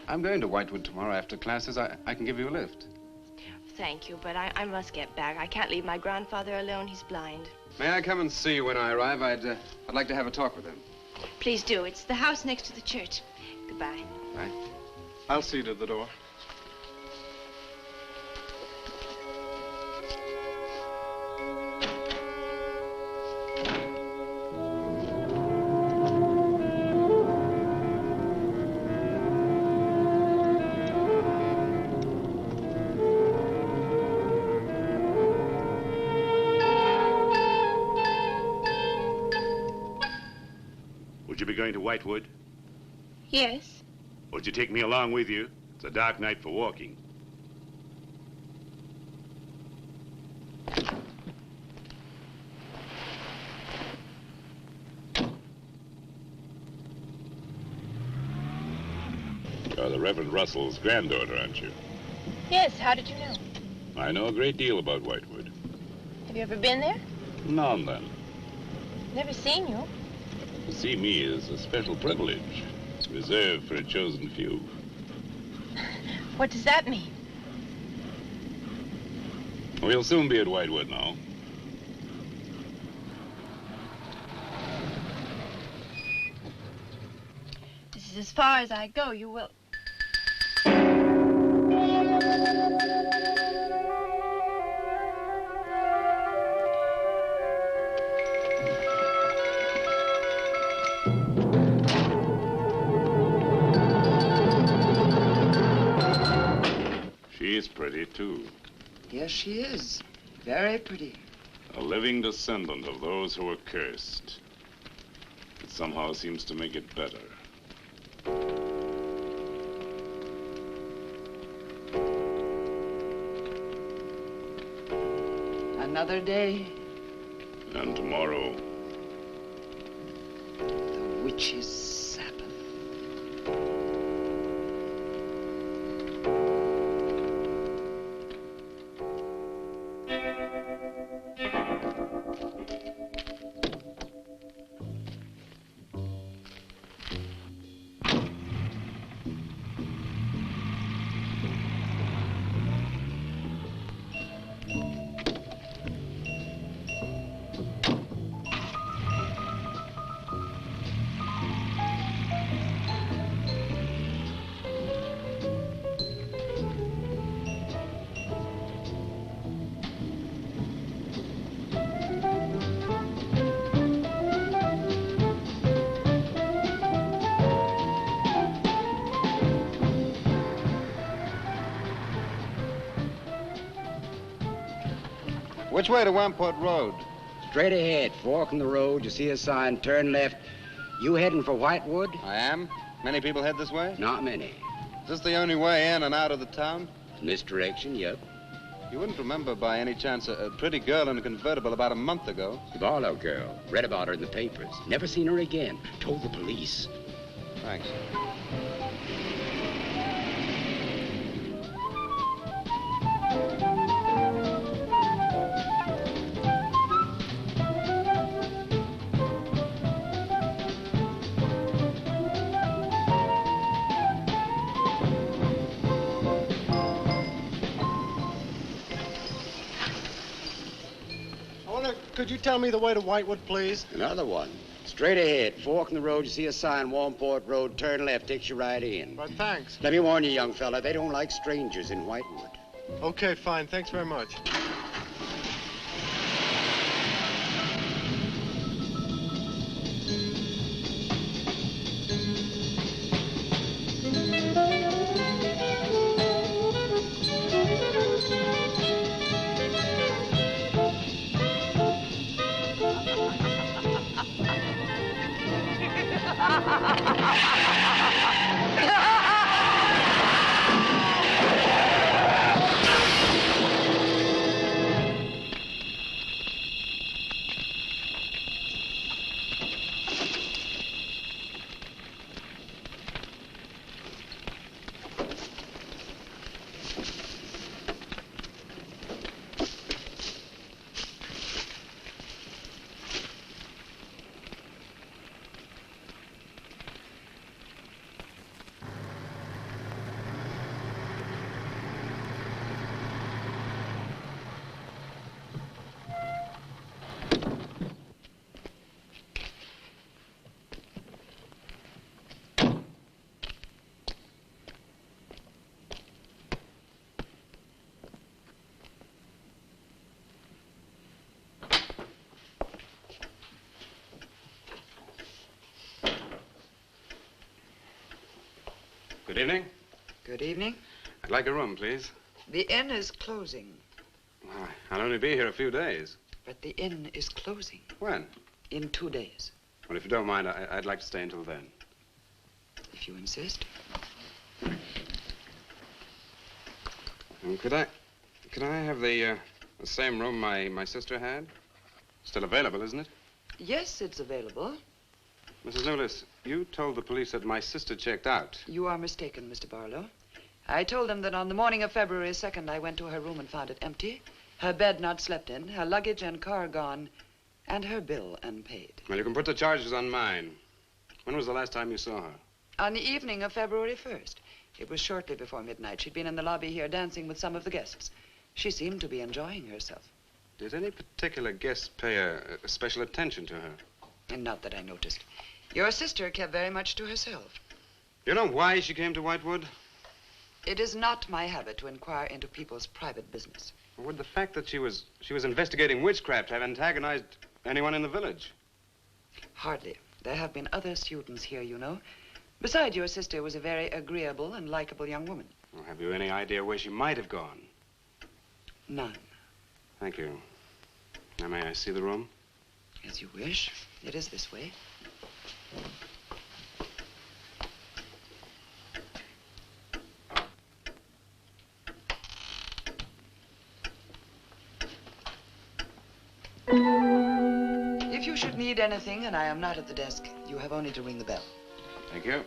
I'm going to Whitewood tomorrow after classes. I can give you a lift. Thank you, but I must get back. I can't leave my grandfather alone. He's blind. May I come and see you when I arrive? I'd like to have a talk with him. Please do. It's the house next to the church. Goodbye. Bye. I'll see you to the door. Would you be going to Whitewood? Yes. Would you take me along with you? It's a dark night for walking. You're the Reverend Russell's granddaughter, aren't you? Yes, how did you know? I know a great deal about Whitewood. Have you ever been there? Now and then. Never seen you. To see me is a special privilege. It's reserved for a chosen few. What does that mean? We'll soon be at Whitewood now. This is as far as I go. You will... She's pretty, too. Yes, she is. Very pretty. A living descendant of those who were cursed. It somehow seems to make it better. Another day. And tomorrow. The witch's Sabbath. Which way to Wamport Road? Straight ahead, fork in the road, you see a sign, turn left. You heading for Whitewood? I am. Many people head this way? Not many. Is this the only way in and out of the town? Misdirection, yep. You wouldn't remember by any chance a pretty girl in a convertible about a month ago? The Barlow girl. Read about her in the papers. Never seen her again. Told the police. Thanks. Could you tell me the way to Whitewood, please? Another one. Straight ahead, fork in the road, you see a sign, Wamport Road, turn left, takes you right in. But thanks. Let me warn you, young fella, they don't like strangers in Whitewood. Okay, fine. Thanks very much. Good evening. Good evening. I'd like a room, please. The inn is closing. Well, I'll only be here a few days. But the inn is closing. When? In 2 days. Well, if you don't mind, I'd like to stay until then. If you insist. Could I have the same room my sister had? Still available, isn't it? Yes, it's available. Mrs. Newless, you told the police that my sister checked out. You are mistaken, Mr. Barlow. I told them that on the morning of February 2nd, I went to her room and found it empty, her bed not slept in, her luggage and car gone, and her bill unpaid. Well, you can put the charges on mine. When was the last time you saw her? On the evening of February 1st. It was shortly before midnight. She'd been in the lobby here dancing with some of the guests. She seemed to be enjoying herself. Did any particular guest pay a special attention to her? And not that I noticed. Your sister kept very much to herself. You know why she came to Whitewood? It is not my habit to inquire into people's private business. Would the fact that she was investigating witchcraft have antagonized anyone in the village? Hardly. There have been other students here, you know. Besides, your sister was a very agreeable and likable young woman. Well, have you any idea where she might have gone? None. Thank you. Now, may I see the room? As you wish. It is this way. If you should need anything and I am not at the desk, you have only to ring the bell. Thank you.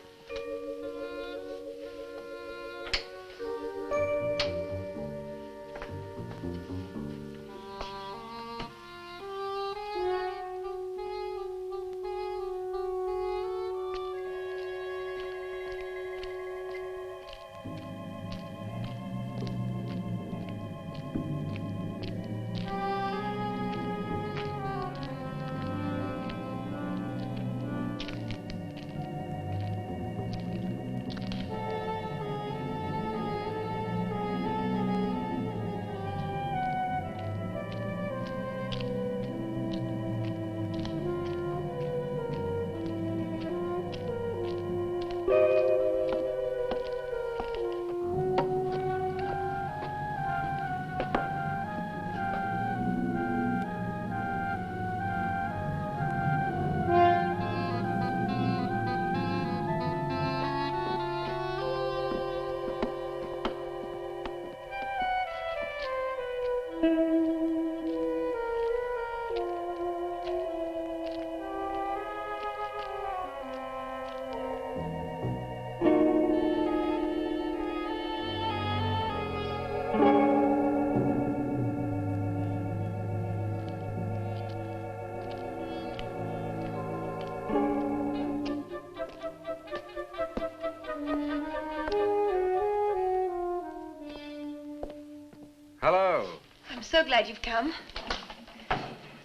so glad you've come.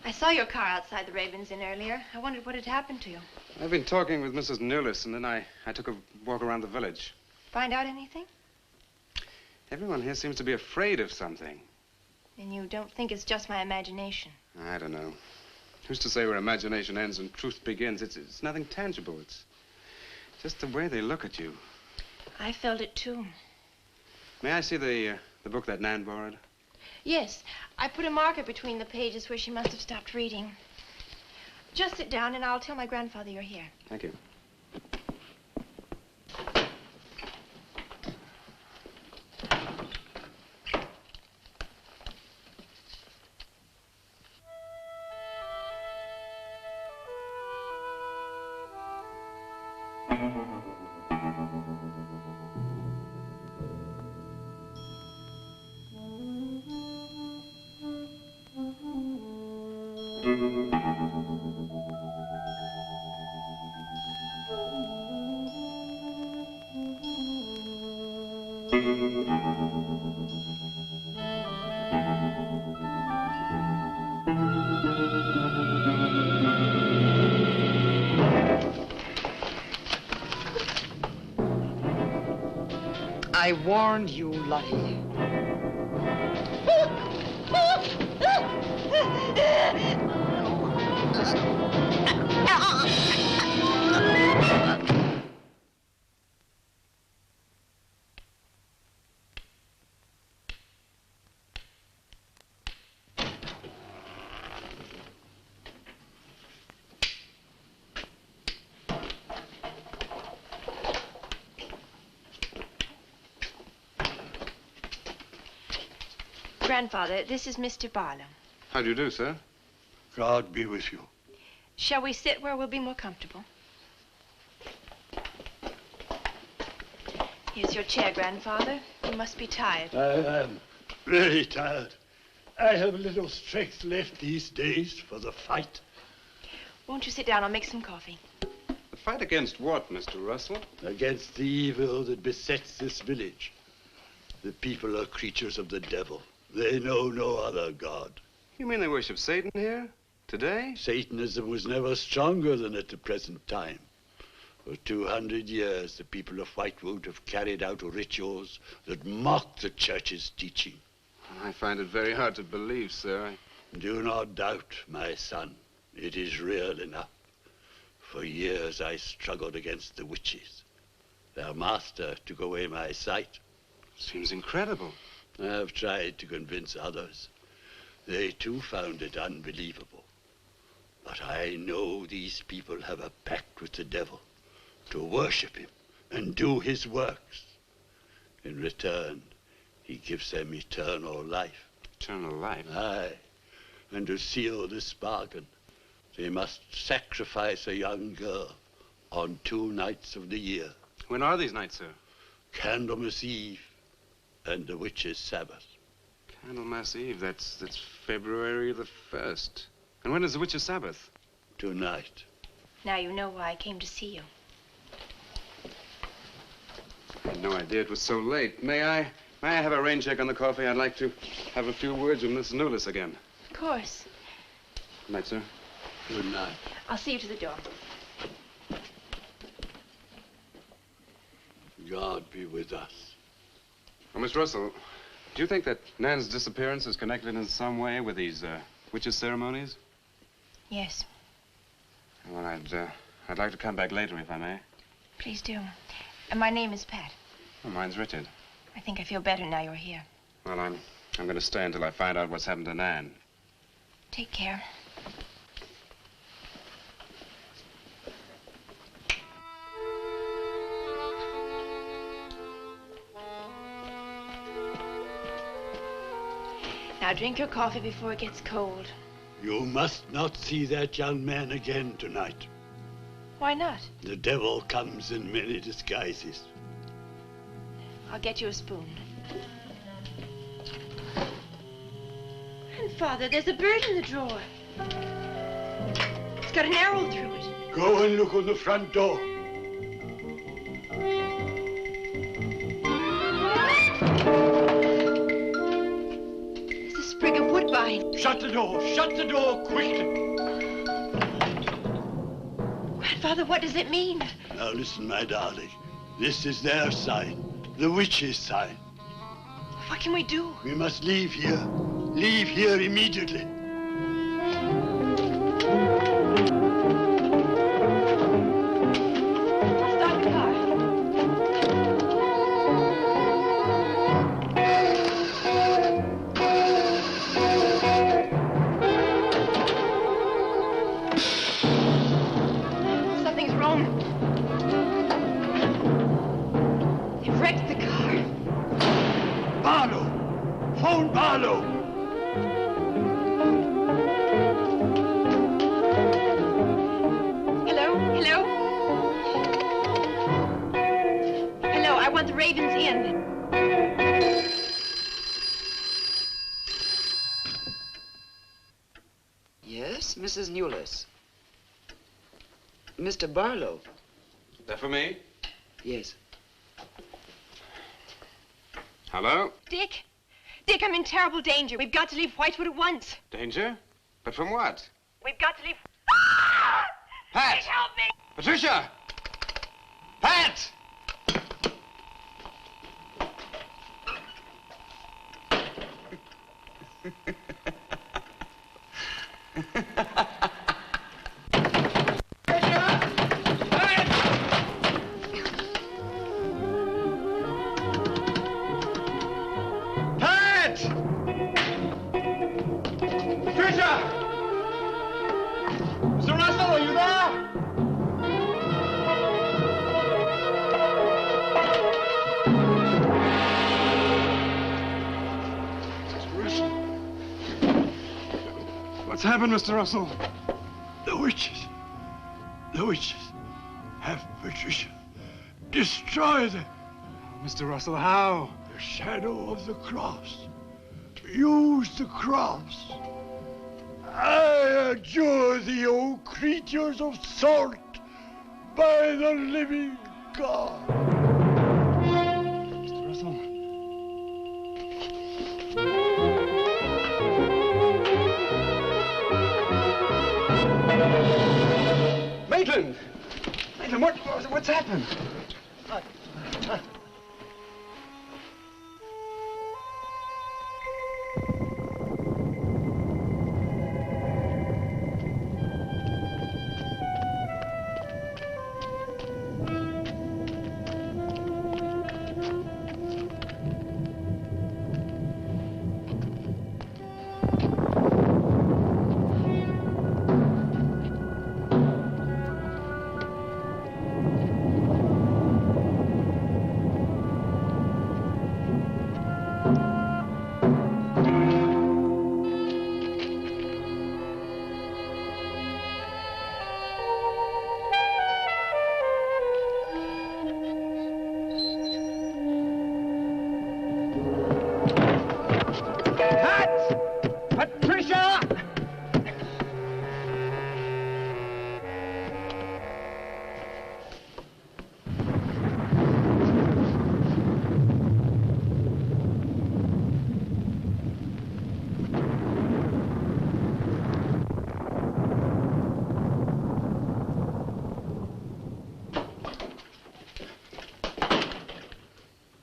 I saw your car outside the Ravens Inn earlier. I wondered what had happened to you. I've been talking with Mrs. Newlis, and then I took a walk around the village. Find out anything? Everyone here seems to be afraid of something. And you don't think it's just my imagination? I don't know. Who's to say where imagination ends and truth begins? It's nothing tangible. It's just the way they look at you. I felt it too. May I see the book that Nan borrowed? Yes, I put a marker between the pages where she must have stopped reading. Just sit down and I'll tell my grandfather you're here. Thank you. I warned you, Lottie. Grandfather, this is Mr. Barlow. How do you do, sir? God be with you. Shall we sit where we'll be more comfortable? Here's your chair, Grandfather. You must be tired. I am really tired. I have little strength left these days for the fight. Won't you sit down? I'll make some coffee. The fight against what, Mr. Russell? Against the evil that besets this village. The people are creatures of the devil. They know no other god. You mean they worship Satan here? Today? Satanism was never stronger than at the present time. For 200 years, the people of Whitewood have carried out rituals that mock the church's teaching. I find it very hard to believe, sir. Do not doubt, my son. It is real enough. For years, I struggled against the witches. Their master took away my sight. Seems incredible. I have tried to convince others. They too found it unbelievable. But I know these people have a pact with the devil to worship him and do his works. In return, he gives them eternal life. Eternal life? Aye. And to seal this bargain, they must sacrifice a young girl on 2 nights of the year. When are these nights, sir? Candlemas Eve and the witch's Sabbath. Candlemas Eve, that's February the 1st. And when is the witch's Sabbath? Tonight. Now you know why I came to see you. I had no idea it was so late. May I have a rain check on the coffee? I'd like to have a few words with Miss Newlis again. Of course. Good night, sir. Good night. I'll see you to the door. God be with us. Oh, Miss Russell, do you think that Nan's disappearance is connected in some way with these witches' ceremonies? Yes. Well, I'd like to come back later, if I may. Please do. And my name is Pat. Oh, mine's Richard. I think I feel better now you're here. Well, I'm going to stay until I find out what's happened to Nan. Take care. Now drink your coffee before it gets cold. You must not see that young man again tonight. Why not? The devil comes in many disguises. I'll get you a spoon. Grandfather, there's a bird in the drawer. It's got an arrow through it. Go and look on the front door. There's a sprig of woodbine fine. Shut the door quickly. Grandfather, what does it mean? Now listen, my darling. This is their sign, the witch's sign. What can we do? We must leave here. Leave here immediately. Start the car. Something's wrong. They've wrecked the car. Barlow! Phone Barlow! Hello? Hello? Hello, I want the Ravens Inn. Yes, Mrs. Newless. Mr. Barlow. That for me? Yes. Hello? Dick? Dick, I'm in terrible danger. We've got to leave Whitewood at once. Danger? But from what? We've got to leave... Pat! Dick, help me! Patricia! Pat! Pat! Patricia! Mr. Russell, are you there? What's happened, Mr. Russell? The witches have Patricia. Destroy them. Mr. Russell, how? The shadow of the cross. Use the cross. I adjure thee, O creatures of salt, by the living God. Mr. Russell. Maitland! Maitland, what's happened?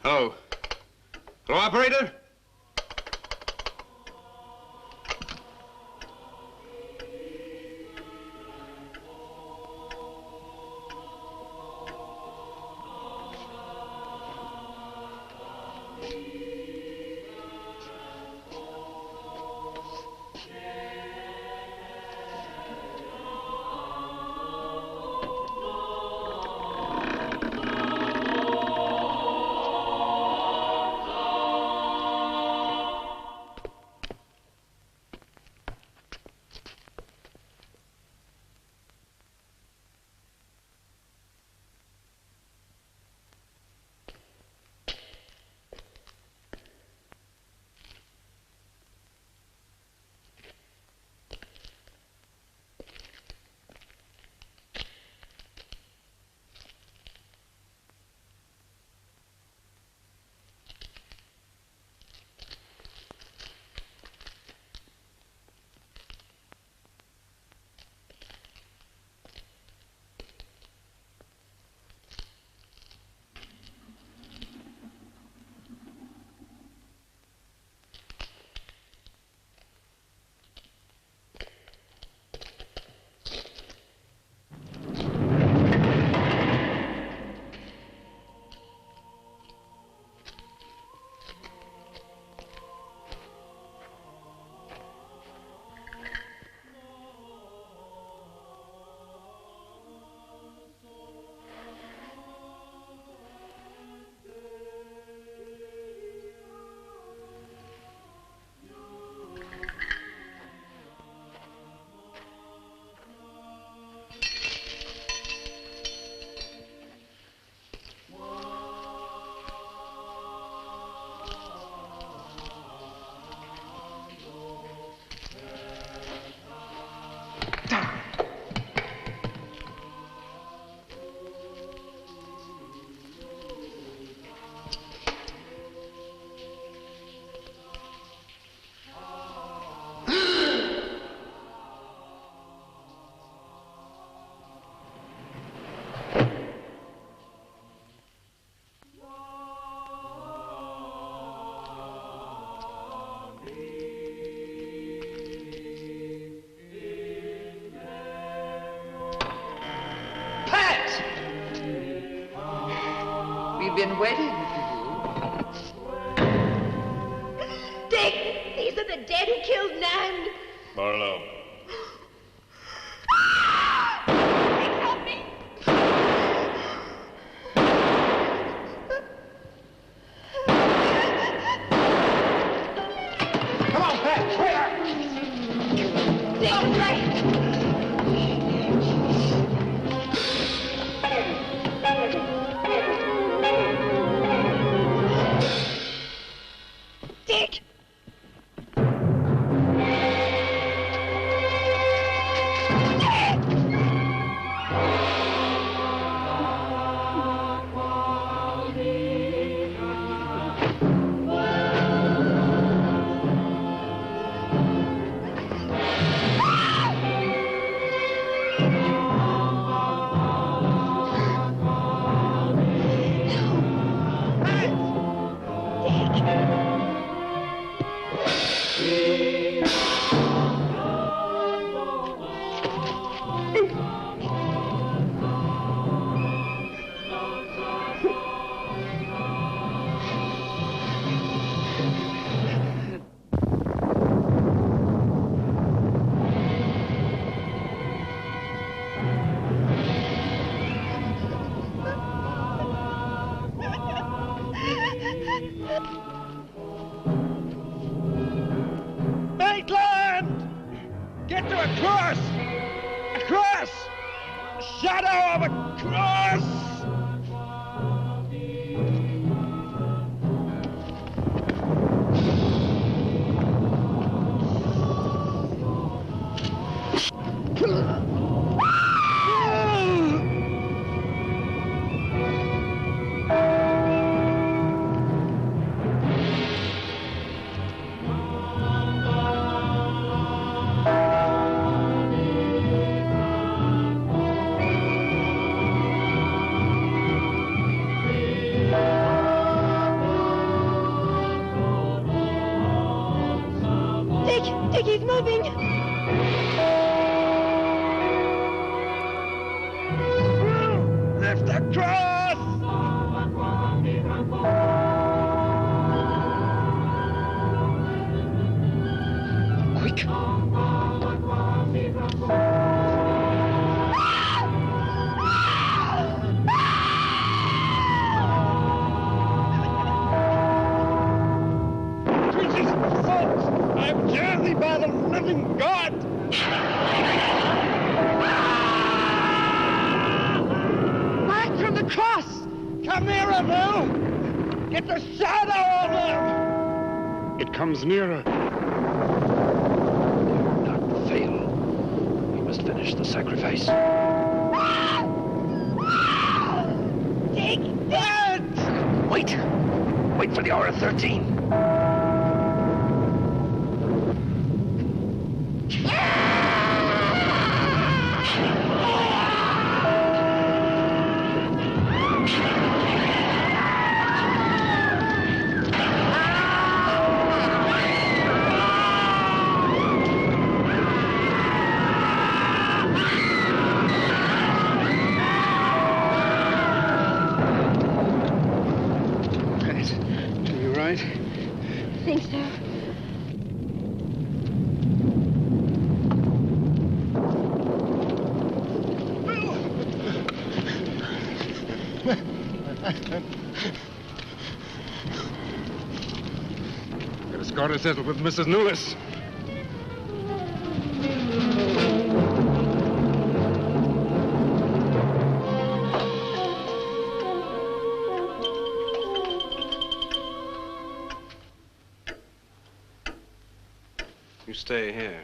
Hello. Hello, operator? Indian wedding for you. Dick, these are the dead who killed Nan. Barlow. Help me. Come on, Pat. Hurry up. Dick, right. Dick! Maitland! Get to a cross! A cross! A shadow of a cross! Dick, he's moving. Lift the cross! Quick. Jesus, folks! I'm journeyed by the living God! Back from the cross! Come nearer, Bill! Get the shadow of him! It comes nearer. Not fail. We must finish the sacrifice. Dick! Dead! Wait! Wait for the hour of 13. Are you right? I think so. Get a score to settle with Mrs. Newlis. You stay here.